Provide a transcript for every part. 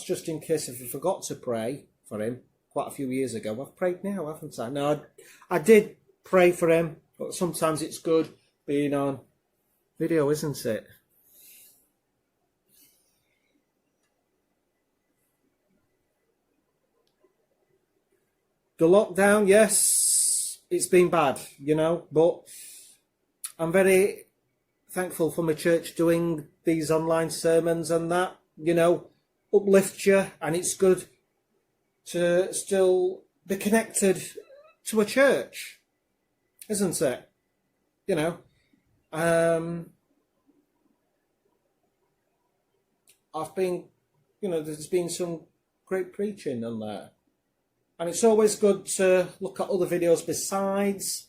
just in case if I forgot to pray for him quite a few years ago. I've prayed now, haven't I? No, I did pray for him, but sometimes it's good being on video, isn't it? The lockdown, yes, it's been bad, but I'm very thankful for my church doing these online sermons and that, uplift you, and it's good to still be connected to a church, isn't it? I've been, there's been some great preaching on there. And it's always good to look at other videos besides,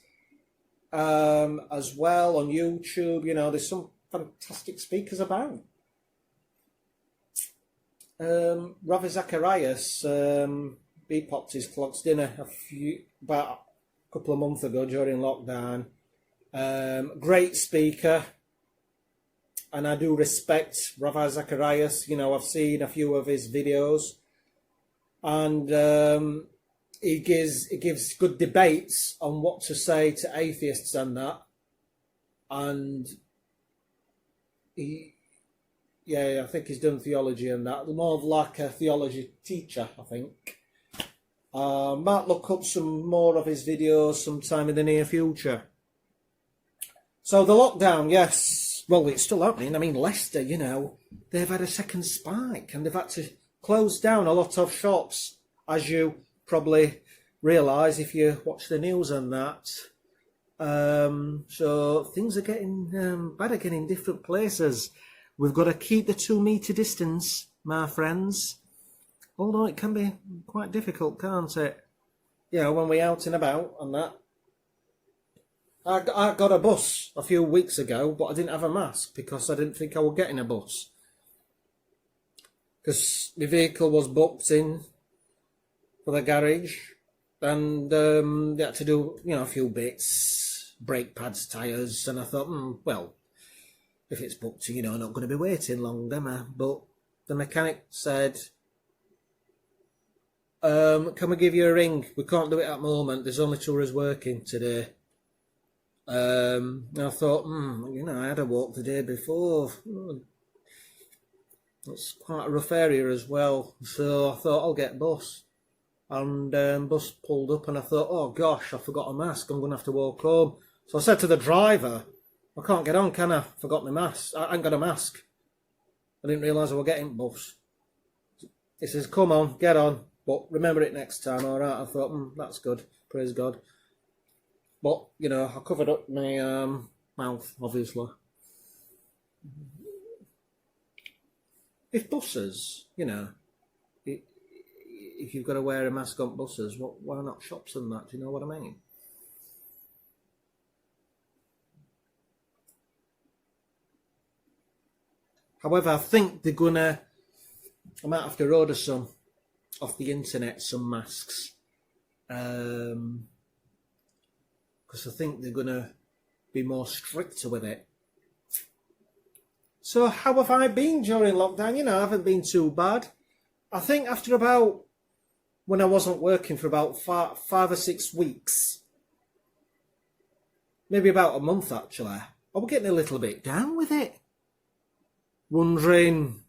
as well on YouTube. There's some fantastic speakers about. Ravi Zacharias, he popped his clock's dinner about a couple of months ago during lockdown. Great speaker, and I do respect Ravi Zacharias. I've seen a few of his videos, and he gives good debates on what to say to atheists and that, and I think he's done theology and that, more of like a theology teacher, I think. Might look up some more of his videos sometime in the near future. So the lockdown, yes, well, it's still happening. I mean, Leicester, they've had a second spike and they've had to close down a lot of shops, as you probably realise if you watch the news and that. So things are getting bad again in different places. We've got to keep the 2 metre distance, my friends. Although it can be quite difficult, can't it? When we're out and about and that. I got a bus a few weeks ago, but I didn't have a mask because I didn't think I would get in a bus. Because my vehicle was booked in for the garage, and they had to do, a few bits, brake pads, tyres, and I thought, well, if it's booked, I'm not going to be waiting long, am I? But the mechanic said, can we give you a ring? We can't do it at the moment, there's only 2 of us working today. And I thought, I had a walk the day before. It's quite a rough area as well, so I thought I'll get bus. And bus pulled up and I thought, oh gosh, I forgot a mask, I'm going to have to walk home. So I said to the driver, I can't get on, can I? Forgot my mask. I ain't got a mask. I didn't realise I was getting bus. He says, come on, get on, but remember it next time, alright? I thought, that's good, praise God. But, I covered up my mouth, obviously. If buses, if you've got to wear a mask on buses, why not shops and that? Do you know what I mean? However, I think they're gonna. I might have to order some off the internet, some masks, because I think they're gonna be more stricter with it. So how have I been during lockdown? I haven't been too bad. I think after about, when I wasn't working for about 5 or 6 weeks, maybe about a month actually, I was getting a little bit down with it. Wondering,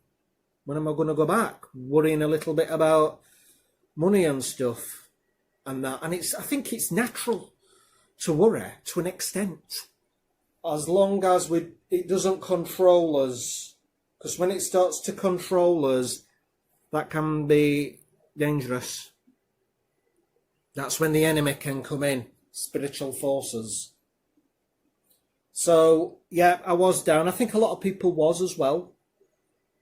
when am I going to go back? Worrying a little bit about money and stuff and that. And I think it's natural to worry to an extent, as long as it doesn't control us. Because when it starts to control us, that can be dangerous. That's when the enemy can come in, spiritual forces. So, yeah, I was down. I think a lot of people was as well.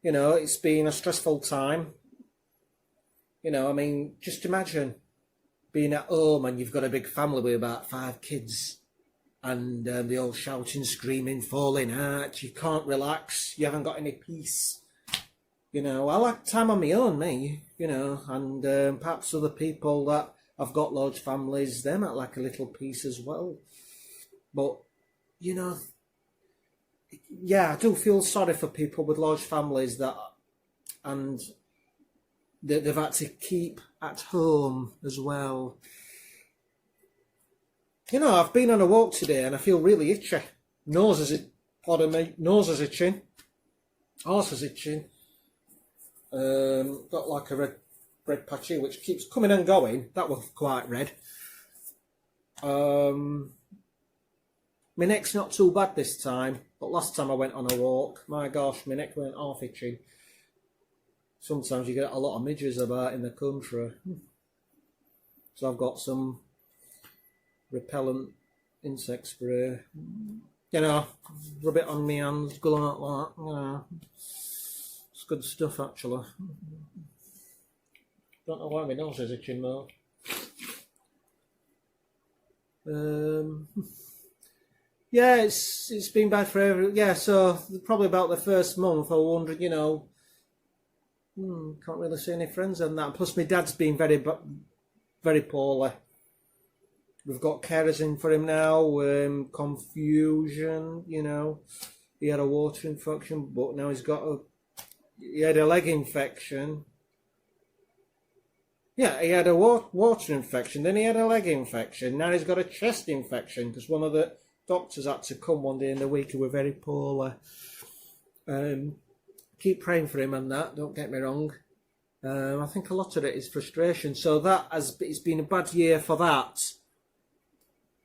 It's been a stressful time. Just imagine being at home and you've got a big family with about 5 kids. And they all shouting, screaming, falling out. You can't relax. You haven't got any peace. I like time on my own, me. And perhaps other people that have got large families, they might like a little peace as well. But, I do feel sorry for people with large families and that they've had to keep at home as well. You know, I've been on a walk today and I feel really itchy. Nose is itching. Arse is itching. Got like a red patch here which keeps coming and going. That was quite red. My neck's not too bad this time, but last time I went on a walk, my gosh, my neck went half itching. Sometimes you get a lot of midges about in the country. So I've got some repellent insect spray. You know, rub it on my hands, go like that. You know, it's good stuff actually. Don't know why my nose is itching though. Yeah, it's been bad for so probably about the first month I was wondering, you know, can't really see any friends and that. Plus my dad's been very poorly. We've got carers in for him now, confusion, you know. He had a water infection, but now he had a leg infection. Yeah, he had a water infection, then he had a leg infection, now he's got a chest infection, because one of the doctors had to come one day in the week who were very poorly. Keep praying for him and that, don't get me wrong. I think a lot of it is frustration, so it's been a bad year for that.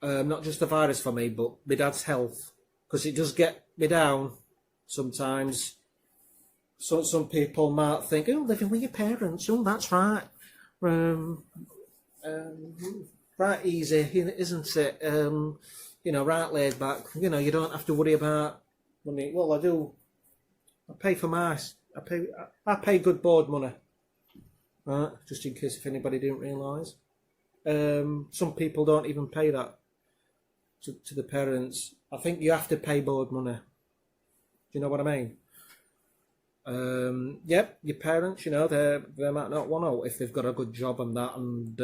Not just the virus for me, but my dad's health, because it does get me down sometimes. So some people might think, oh, living with your parents, oh, that's right. Right easy, isn't it? You know, right laid back. You know, you don't have to worry about money. Well, I do. I pay for mice. I pay good board money. Right, just in case if anybody didn't realise. Some people don't even pay that to the parents. I think you have to pay board money. Do you know what I mean? Yep, your parents, you know, they might not want to if they've got a good job and that, and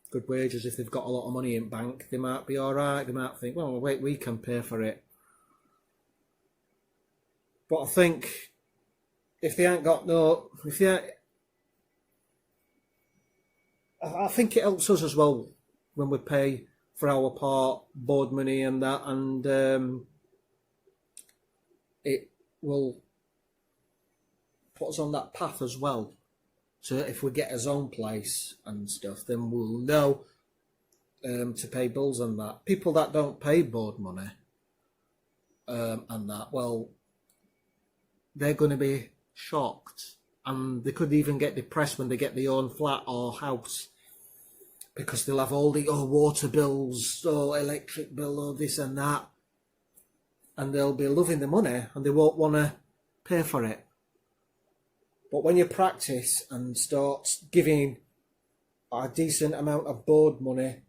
good wages. If they've got a lot of money in bank, they might be all right. They might think, well, wait, we can pay for it. But I think if they ain't got I think it helps us as well when we pay for our part, board money and that, and it will put us on that path as well. So if we get our own place and stuff, then we'll know to pay bills and that. People that don't pay board money and that, well, they're going to be shocked, and they could even get depressed when they get their own flat or house, because they'll have all the water bills, electric bill, or this and that, and they'll be loving the money and they won't want to pay for it. But when you practice and start giving a decent amount of board money,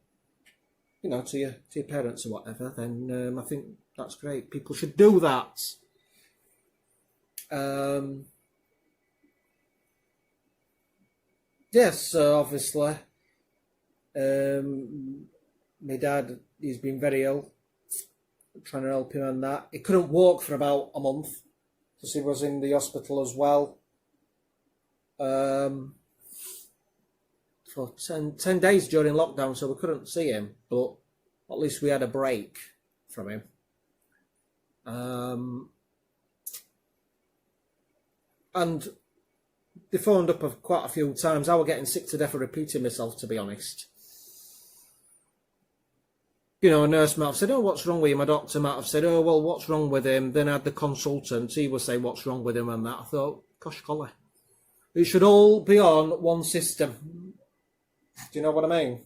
you know, to your parents or whatever, then I think that's great. People should do that. Yes, so obviously, my dad, he's been very ill, trying to help him on that. He couldn't walk for about a month, because he was in the hospital as well. For 10 days during lockdown, so we couldn't see him, but at least we had a break from him. And they phoned up quite a few times. I was getting sick to death of repeating myself, to be honest. You know, a nurse might have said, oh, what's wrong with him? My doctor might have said, oh, well, what's wrong with him? Then I had the consultant, he would say, what's wrong with him and that. I thought, gosh golly. It should all be on one system. Do you know what I mean?